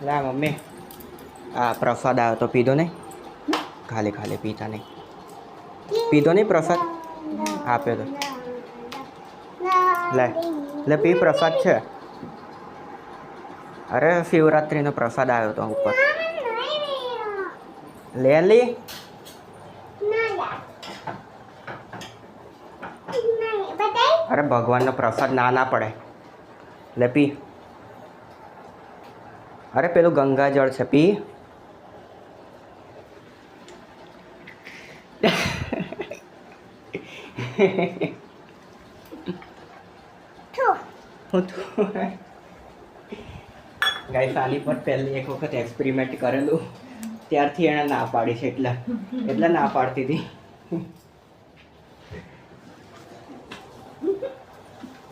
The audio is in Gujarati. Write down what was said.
લા મમ્મી આ પ્રસાદ આવ્યો તો પીધો નહીં ખાલી ખાલી પીતા નહીં પીધો નહીં પ્રસાદ આપ્યો તો લે લે પી પ્રસાદ છે અરે શિવરાત્રિનો પ્રસાદ આવ્યો તો ઉપર લે લી અરે ભગવાનનો પ્રસાદ ના પડે લે પી અરે પેલું ગંગાજળ છે પી ગાઈસ આની પર પહેલી એક વખત એક્સપેરિમેન્ટ કરેલું ત્યારથી એણે ના પાડી છે એટલે ના પાડતી હતી